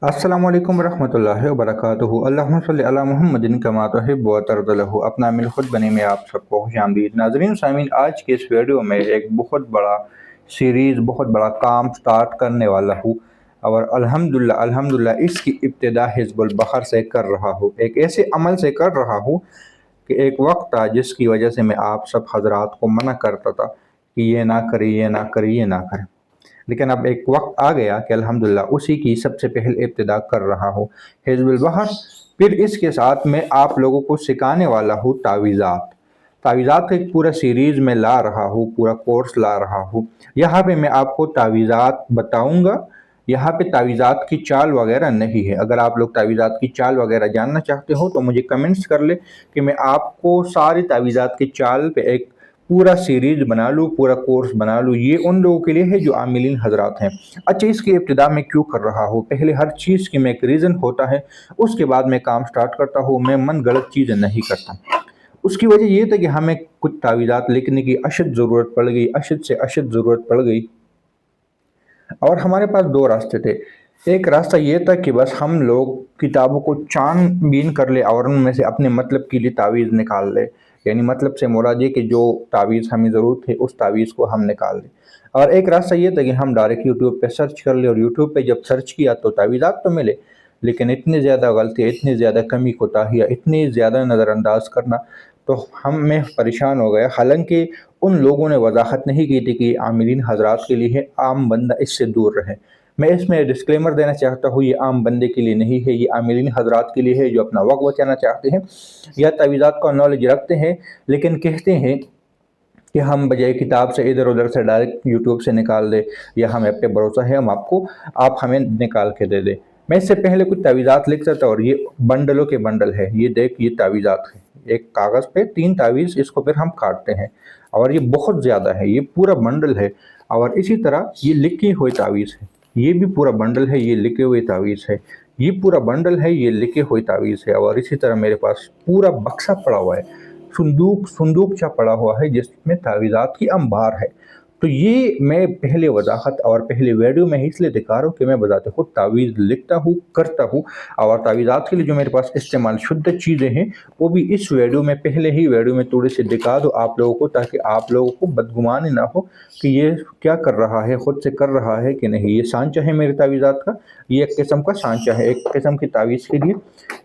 अस्सलामु अलैकुम रहमतुल्लाहि व बरकातुहू। अल्लाहुम्मा सल्लि अला मुहम्मदिन कमा तुहिब्बु व तर्ज़ा लहू। अपना मिल खुद बनी में आप सबको खुशामदीद। नाज़रीन सामीन, आज के इस वीडियो में एक बहुत बड़ा सीरीज़, बहुत बड़ा काम स्टार्ट करने वाला हूँ और अल्हम्दुलिल्लाह इसकी इब्तिदा हिज़्बुल बहर से कर रहा हूँ। एक ऐसे अमल से कर रहा हूँ कि एक वक्त था जिसकी वजह से मैं आप सब हजरात को मना करता था कि ये ना करें, ये ना करें, ये ना करें। लेकिन अब एक वक्त आ गया कि अल्हम्दुलिल्लाह उसी की सबसे पहले इब्तिदा कर रहा हूँ, हिज़्बुल बहर। फिर इसके साथ मैं आप लोगों को सिखाने वाला हूँ तावीज़ात। तावीज़ात का एक पूरा सीरीज़ में ला रहा हूँ, पूरा कोर्स ला रहा हूँ। यहाँ पे मैं आपको तावीज़ात बताऊँगा। यहाँ पे तावीज़ात की चाल वगैरह नहीं है। अगर आप लोग तावीज़ात की चाल वगैरह जानना चाहते हो तो मुझे कमेंट्स कर ले कि मैं आपको सारी तावीज़ात की चाल पे एक पूरा सीरीज बना लूँ, पूरा कोर्स बना लूँ। ये उन लोगों के लिए है जो आमिलीन हजरात हैं। अच्छा, इसकी इब्तिदा मैं क्यों कर रहा हूँ? पहले हर चीज़ की में एक रीज़न होता है, उसके बाद मैं काम स्टार्ट करता हूँ। मैं मन गलत चीज़ें नहीं करता। उसकी वजह ये था कि हमें कुछ तावीज़ात लिखने की अशद ज़रूरत पड़ गई, अशद से अशद ज़रूरत पड़ गई। और हमारे पास दो रास्ते थे। एक रास्ता ये था कि बस हम लोग किताबों को छानबीन कर ले और उनमें से अपने मतलब के लिए तावीज़ निकाल ले। यानी मतलब से मुराद ये कि जो तावीज़ हमें ज़रूरत है उस तावीज़ को हम निकाल लें। और एक रास्ता ये था कि हम डायरेक्ट यूट्यूब पे सर्च कर ले और यूट्यूब पे जब सर्च किया तो तावीज़ात तो मिले, लेकिन इतनी ज़्यादा गलतियाँ, इतनी ज़्यादा कमी कोताहियाँ, इतनी ज़्यादा नज़रअंदाज करना, तो मैं परेशान हो गया। हालांकि उन लोगों ने वजाहत नहीं की थी कि आमिलीन हजरात के लिए है, आम बंदा इससे दूर रहे। मैं इसमें डिस्क्लेमर देना चाहता हूँ, ये आम बंदे के लिए नहीं है, ये आमिलीन हजरात के लिए है जो अपना वक्त बचाना चाहते हैं या तावीज़ात का नॉलेज रखते हैं, लेकिन कहते हैं कि हम बजाय किताब से इधर उधर से डायरेक्ट यूट्यूब से निकाल दे, या हमें पे भरोसा है, हम आपको, आप हमें निकाल के दे दे। मैं इससे पहले कुछ तावीज़ात लिख सकता, और ये बंडलों के बंडल है। ये देख, ये तावीज़ात है, एक कागज़ पे 3 तावीज़, इसको फिर हम काटते हैं और ये बहुत ज़्यादा है, ये पूरा बंडल है। और इसी तरह ये लिखी हुई तावीज़ है, ये भी पूरा बंडल है, ये लिखे हुए तावीज़ है, ये पूरा बंडल है, ये लिखे हुए तावीज़ है। और इसी तरह मेरे पास पूरा बक्सा पड़ा हुआ है, संदूक संदूक सा पड़ा हुआ है जिसमें तावीज़ात की अंबार है। तो ये मैं पहले वजाहत और पहले वीडियो में ही इसलिए दिखा रहा हूँ कि मैं बजाते खुद तावीज़ लिखता हूँ, करता हूँ। और तावीज़ात के लिए जो मेरे पास इस्तेमाल शुद्ध चीज़ें हैं वो भी इस वीडियो में, पहले ही वीडियो में थोड़ी सी दिखा दो आप लोगों को, ताकि आप लोगों को बदगुमानी ना हो कि ये क्या कर रहा है, खुद से कर रहा है कि नहीं। ये सांचा है मेरे तावीज़ात का, ये एक किस्म का सांचा है, एक किस्म की तावीज़ के लिए।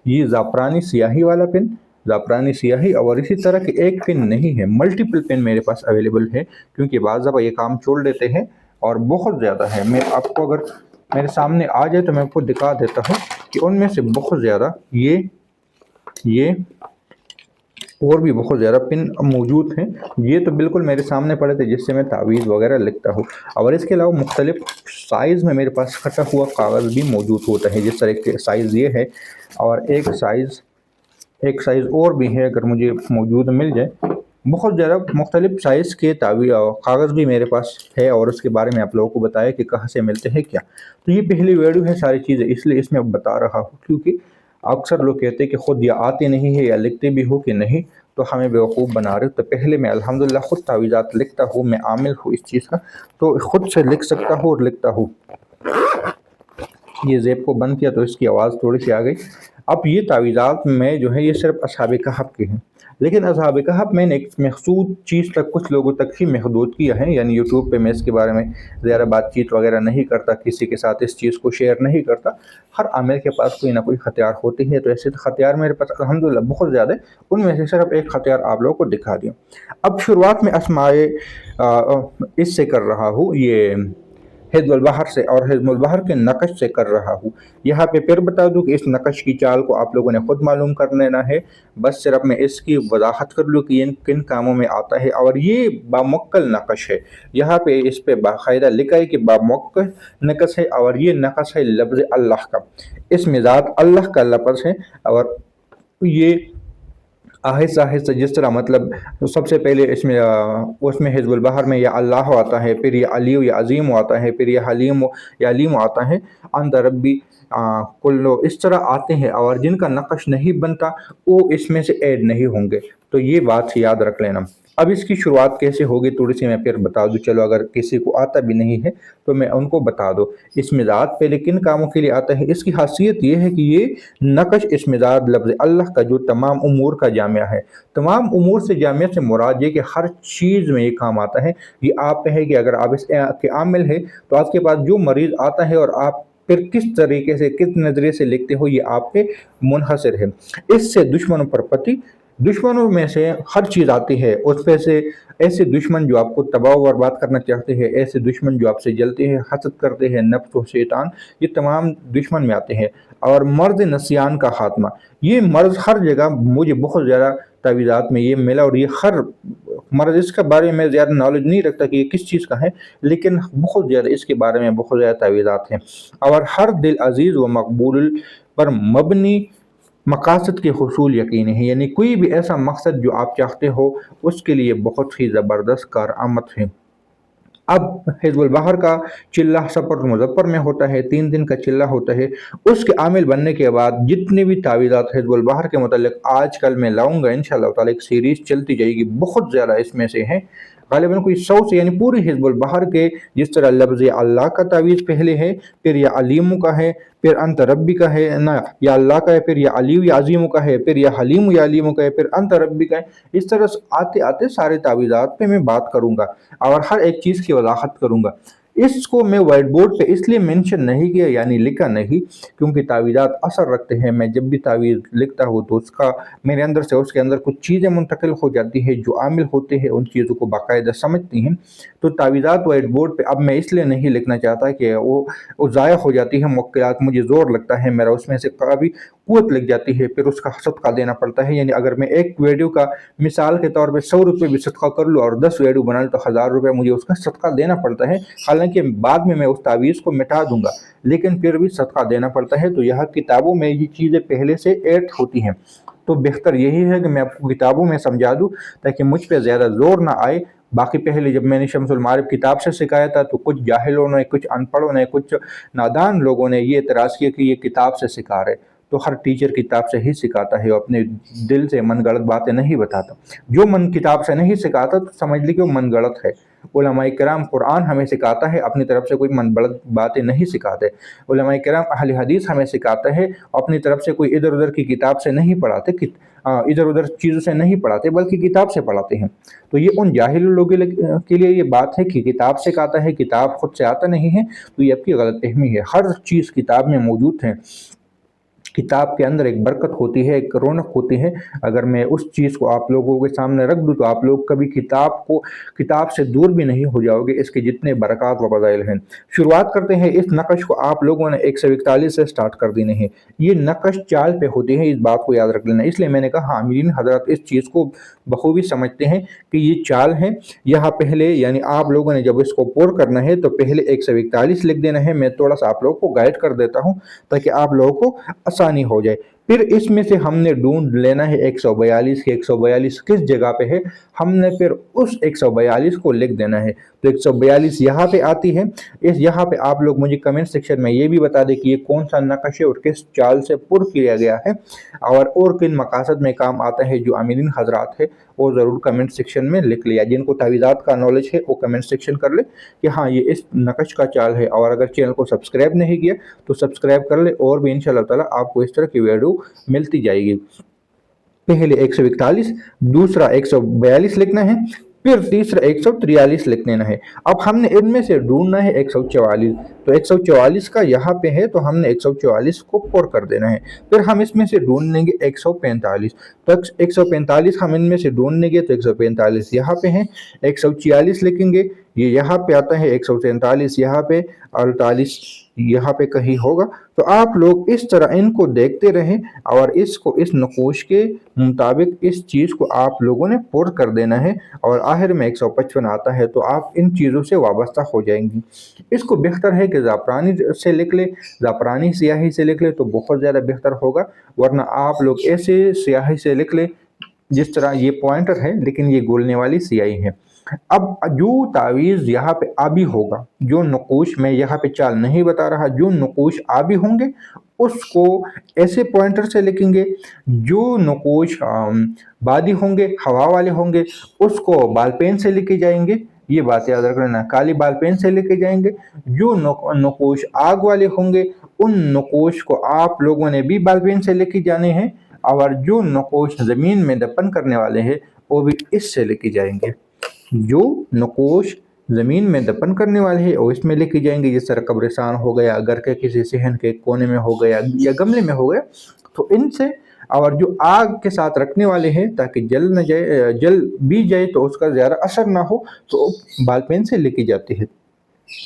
ये ज़ाफ़रानी स्याही वाला पेन, ज़ाफ़रानी स्याही, और इसी तरह के एक पेन नहीं है, मल्टीपल पेन मेरे पास अवेलेबल है, क्योंकि बाज़ दफ़ा ये काम छोड़ देते हैं और बहुत ज़्यादा है। मैं आपको अगर मेरे सामने आ जाए तो मैं आपको दिखा देता हूँ कि उनमें से बहुत ज़्यादा ये और भी बहुत ज़्यादा पिन मौजूद हैं। ये तो बिल्कुल मेरे सामने पड़े थे जिससे मैं तावीज़ वगैरह लिखता हूँ। और इसके अलावा मुख्तलिफ साइज़ में मेरे पास कटा हुआ कागज़ भी मौजूद होता है। जिस तरह के साइज़ ये है, और एक साइज़ और भी है, अगर मुझे मौजूद मिल जाए। बहुत ज़्यादा मुख्तलिफ साइज़ के कागज़ भी मेरे पास है, और उसके बारे में आप लोगों को बताया कि कहाँ से मिलते हैं क्या। तो ये पहली वीडियो है सारी चीज़ें, इसलिए इसमें अब बता रहा हूँ, क्योंकि अक्सर लोग कहते हैं कि ख़ुद या आते नहीं है या लिखते भी हो कि नहीं, तो हमें बेवकूफ़ बना रहे हो। तो पहले मैं अल्हम्दुलिल्लाह ख़ुद तावीज़ात लिखता हूँ, मैं आमिल हूँ इस चीज़ का, तो ख़ुद से लिख सकता हूँ और लिखता हूँ। ये ज़ेब को बंद किया तो इसकी आवाज़ थोड़ी सी आ गई। अब ये तावीज़ात में जो है ये सिर्फ असहाब कहफ के हैं, लेकिन असहाब कहफ मैंने एक महसूद चीज़ तक, कुछ लोगों तक ही महदूद किया है। यानी यूट्यूब पे मैं इसके बारे में ज़्यादा बातचीत वगैरह नहीं करता, किसी के साथ इस चीज़ को शेयर नहीं करता। हर आमिल के पास कोई ना कोई ख़तियार होते हैं, तो ऐसे तो ख़तियार मेरे पास अल्हम्दुलिल्लाह बहुत ज़्यादा, उनमें से सिर्फ एक ख़तियार आप लोगों को दिखा दिया। अब शुरुआत में अस्माए इससे कर रहा हूँ, ये हिज़्बुल बहर से, और हिज़्बुल बहर के नक़श से कर रहा हूँ। यहाँ पे फिर बता दूँ कि इस नक़श की चाल को आप लोगों ने ख़ुद मालूम कर लेना है। बस सिर्फ मैं इसकी वजाहत कर लूँ कि इन किन कामों में आता है। और ये बामुक्कल नक़श है, यहाँ पे इस पे बाकायदा लिखा है कि बामुक्कल नक़श है, और ये नक़श है लफ्ज़ अल्लाह का। इसमें ज़ात अल्लाह का लफ्ज़ है, और ये आहिस्ता आहिस्ता जिस तरह, मतलब तो सबसे पहले इसमें उसमें हिज़्बुल बहर में या अल्लाह आता है, फिर ये अली या अज़ीम आता है, फिर ये हलीम या अलीम आता है, अंत रब्बी कुल्लो, इस तरह आते हैं। और जिनका नक़श नहीं बनता वो इसमें से ऐड नहीं होंगे, तो ये बात याद रख लेना। अब इसकी शुरुआत कैसे होगी थोड़ी सी मैं फिर बता दूं, चलो अगर किसी को आता भी नहीं है तो मैं उनको बता दूं। इसमिदाद पहले किन कामों के लिए आता है? इसकी खासियत ये है कि ये नकश इसमिदाद लफ्ज़ अल्लाह का जो तमाम उमूर का जामिया है। तमाम उमूर से जामिया से मुराद ये कि हर चीज़ में ये काम आता है। ये आप पे है कि अगर आप इसके आमिल है तो आपके पास जो मरीज़ आता है और आप फिर किस तरीके से किस नज़रिए से लिखते हो ये आप पे मुनहसर है। इससे दुश्मनों पर पति, दुश्मनों में से हर चीज़ आती है, उस पे से ऐसे दुश्मन जो आपको तबाह व बर्बाद करना चाहते हैं, ऐसे दुश्मन जो आपसे जलते हैं, हसद करते हैं, नफ्स व शैतान, ये तमाम दुश्मन में आते हैं। और मर्द नसियान का खात्मा, ये मर्ज हर जगह मुझे बहुत ज़्यादा तावीज़ात में ये मिला, और ये हर मर्ज, इसके बारे में ज़्यादा नॉलेज नहीं रखता कि ये किस चीज़ का है, लेकिन बहुत ज़्यादा इसके बारे में बहुत ज़्यादा तावीज़ात हैं। और हर दिल अजीज़ व मकबूल पर मबनी मकासद के हुसूल यकीनी है, यानी कोई भी ऐसा मकसद जो आप चाहते हो उसके लिए बहुत ही ज़बरदस्त कारआमद है। अब हिज़्बुल बहर का चिल्ला सफ़र मुज़फ़्फ़र में होता है, 3 दिन का चिल्ला होता है। उसके आमिल बनने के बाद जितने भी तावीज़ात हिज़्बुल बहर के मुतल्लिक़ आजकल मैं लाऊंगा इंशाअल्लाह ताला, एक सीरीज़ चलती जाएगी, बहुत ज़्यादा इसमें से हैं, ग़ालिबन कोई 100 से, यानी पूरी हिज़्बुल बहर के, जिस तरह लफ्ज़ अल्लाह का तावीज़ पहले है, फिर या अलीमु का है, फिर अंत रब्बी का है ना, या अल्लाह का है, फिर या अली या अजीमु का है, फिर या हलीमु या अलीमु का है, फिर अंत रब्बी का है। इस तरह से आते आते सारे तावीज़ात पे मैं बात करूँगा और हर एक चीज़ की वजाहत करूँगा। इसको मैं वाइट बोर्ड पे इसलिए मेंशन नहीं किया, यानी लिखा नहीं, क्योंकि तावीज़ात असर रखते हैं। मैं जब भी तावीज़ लिखता हूँ तो उसका मेरे अंदर से उसके अंदर कुछ चीज़ें मुंतकिल हो जाती है, जो आमिल होते हैं उन चीज़ों को बाकायदा समझती हैं। तो तावीज़ात वाइट बोर्ड पे अब मैं इसलिए नहीं लिखना चाहता कि वो ज़ाया हो जाती है मुक्किलात, मुझे ज़ोर लगता है मेरा, उसमें से कभी कुव्वत लग जाती है, फिर उसका सदका देना पड़ता है। यानी अगर मैं एक वीडियो का मिसाल के तौर पे 100 रुपये भी सदका कर लूँ और 10 वीडियो बना लूँ तो 1000 रुपये मुझे उसका सदका देना पड़ता है। हालांकि बाद में मैं उस तावीज़ को मिटा दूंगा, लेकिन फिर भी सदका देना पड़ता है। तो यह किताबों में ये चीज़ें पहले से ऐड होती हैं, तो बेहतर यही है कि मैं आपको किताबों में समझा दूँ ताकि मुझ पर ज़्यादा ज़ोर ना आए। बाकी पहले जब मैंने शम्सुल मारिफ किताब से सिखाया था तो कुछ जाहिलों ने, कुछ अनपढ़ों ने, कुछ नादान लोगों ने ये एतराज़ किया कि ये किताब से सिखा रहे। तो हर टीचर किताब से ही सिखाता है, अपने दिल से मन गलत बातें नहीं बताता। जो मन किताब से नहीं सिखाता तो समझ ली कि वो मन गलत है। उलमाए किराम कुरान हमें सिखाता है, अपनी तरफ से कोई मन गलत बातें नहीं सिखाते। उलमाए किराम अहले हदीस हमें सिखाता है, अपनी तरफ से कोई इधर उधर की किताब से नहीं पढ़ाते, इधर उधर चीज़ों से नहीं पढ़ाते, बल्कि किताब से पढ़ाते हैं। तो ये उन जाहिल लोगों के लिए ये बात है कि किताब से कहता है, किताब खुद से आता नहीं है, तो ये आपकी गलतफहमी है। हर चीज़ किताब में मौजूद है। किताब के अंदर एक बरकत होती है, एक रौनक होती है। अगर मैं उस चीज़ को आप लोगों के सामने रख दूँ तो आप लोग कभी किताब से दूर भी नहीं हो जाओगे, इसके जितने बरक़ात व फ़ज़ाइल हैं। शुरुआत करते हैं। इस नक़श को आप लोगों ने 141 से स्टार्ट कर देने हैं। ये नक़श चाल पे होती है, इस बात को याद रख लेना। इसलिए मैंने कहा आमीरीन हज़रात इस चीज़ को बखूबी समझते हैं कि ये चाल है। यहाँ पहले, यानी आप लोगों ने जब इसको पुर करना है तो पहले 141 लिख देना है। मैं थोड़ा सा आप लोगों को गाइड कर देता हूँ ताकि आप लोगों को आसानी हो जाए। फिर इसमें से हमने ढूंढ लेना है 142 के 142 किस जगह पे है, हमने फिर उस 142 को लिख देना है। तो 142 यहाँ पे आती है। इस यहाँ पे आप लोग मुझे कमेंट सेक्शन में ये भी बता दें कि ये कौन सा नक़श है और किस चाल से पुर किया गया है, और किन मकासद में काम आता है। जो अमीरीन हजरात है वो ज़रूर कमेंट सेक्शन में लिख लिया। जिनको तावीज़ात का नॉलेज है वो कमेंट सेक्शन कर ले कि हाँ ये इस नक़श का चाल है। और अगर चैनल को सब्सक्राइब नहीं किया तो सब्सक्राइब कर ले, और भी इंशाअल्लाह ताला आपको इस तरह की वीडियो मिलती जाएगी। पहले 141, दूसरा 142 लिखना है, फिर तीसरा 143 लिख लेना है। अब हमने इनमें से ढूंढना है 144। तो 144 का यहाँ पे है तो हमने 144 को पुर कर देना है। फिर हम इसमें से ढूंढ लेंगे 145। तो 145 हम इनमें से ढूंढ लेंगे तो 145 यहाँ पे है। 146 लिखेंगे, ये यहाँ पे आता है। 147 यहाँ पे, 48 यहाँ पे कहीं होगा। तो आप लोग इस तरह इनको देखते रहें और इसको इस नक़ूश के मुताबिक इस चीज़ को आप लोगों ने पुर कर देना है। और आखिर में 155 आता है तो आप इन चीज़ों से वाबस्ता हो जाएंगी। इसको बेहतर है कि ज़ाफ़रानी से लिख ले, ज़ाफ़रानी स्याही से लिख ले तो बहुत ज़्यादा बेहतर होगा। वरना आप लोग ऐसे स्याही से लिख ले जिस तरह ये पॉइंटर है लेकिन ये गोलने वाली स्याही है। अब जो तावीज़ यहाँ पे आबी होगा, जो नक़ूश मैं यहाँ पे चाल नहीं बता रहा, जो नक़ूश आबी होंगे اس को ऐसे पॉइंटर से लिखेंगे जो नकोश बादी होंगे, हवा वाले होंगे, उसको बाल पेन से लिखे जाएंगे। ये बात याद रखना, काली बाल पेन से लिखे जाएंगे। जो नकोश आग वाले होंगे, उन नकोश को आप लोगों ने भी बाल पेन से लिखे जाने हैं, और जो नकोश ज़मीन में दफन करने वाले हैं वो भी इससे लिखे जाएंगे। जो नकोश ज़मीन में दफन करने वाले हैं वो इसमें लेके जाएंगे, जिस तरह कब्रिस्तान हो गया, घर के किसी सहन के कोने में हो गया या गमले में हो गया, तो इनसे। और जो आग के साथ रखने वाले हैं ताकि जल न जाए, जल भी जाए तो उसका ज़्यादा असर ना हो, तो बाल पेन से लिखी जाती है,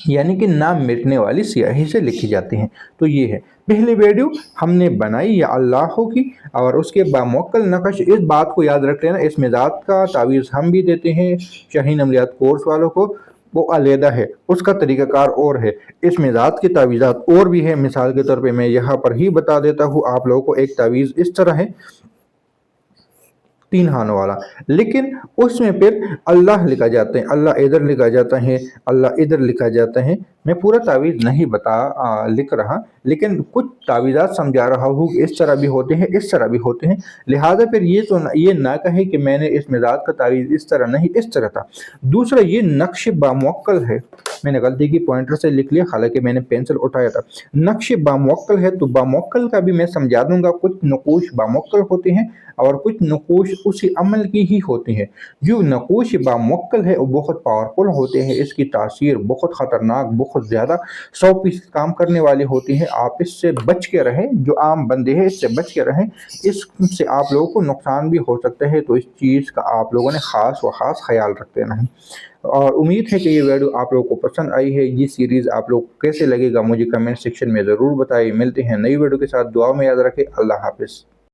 यानी कि नाम मिटने वाली स्याही से लिखी जाती हैं। तो ये है पहली वीडियो हमने बनाई या अल्लाह की, और उसके बामुवक्कल नक़श। इस बात को याद रख लेना, इस मिजाज का तावीज़ हम भी देते हैं शाहीन अमलियात कोर्स वालों को, वो अलहदा है, उसका तरीक़ाकार और है। इस मिजाज की तावीज़ात और भी है, मिसाल के तौर पे मैं यहाँ पर ही बता देता हूँ आप लोगों को। एक तावीज़ इस तरह है 3 हाथों वाला, लेकिन उसमें फिर अल्लाह लिखा जाता है, अल्लाह इधर लिखा जाता है, अल्लाह इधर लिखा जाता है। मैं पूरा तावीज़ नहीं लिख रहा, लेकिन कुछ तावीज़ात समझा रहा हूँ, इस तरह भी होते हैं, इस तरह भी होते हैं। लिहाजा फिर ये ना कहे कि मैंने इस मिजाज का तावीज़ इस तरह नहीं, इस तरह था। दूसरा, ये नक्श बामुवक्कल है, मैंने गलती की पॉइंटर से लिख लिया, हालांकि मैंने पेंसिल उठाया था। नक्श बामुवक्कल है, तो बामुवक्कल का भी मैं समझा दूंगा। कुछ नकोश बामुवक्कल होते हैं और कुछ नकोश उसी अमल की ही होती हैं। जो नकोश बामुवक्कल है वो बहुत पावरफुल होते हैं, इसकी तासीर बहुत ख़तरनाक, बहुत ज़्यादा 100% काम करने वाली होती है। आप इससे बच के रहें, जो आम बंदे हैं इससे बच के रहें, इससे आप लोगों को नुकसान भी हो सकता है। तो इस चीज़ का आप लोगों ने ख़ास व ख़ास ख्याल रख देना है। और उम्मीद है कि ये वीडियो आप लोगों को पसंद आई है। ये सीरीज़ आप लोग को कैसे लगेगा मुझे कमेंट सेक्शन में ज़रूर बताइए। मिलते हैं नई वीडियो के साथ, दुआ में याद रखें। अल्लाह हाफ़िज़।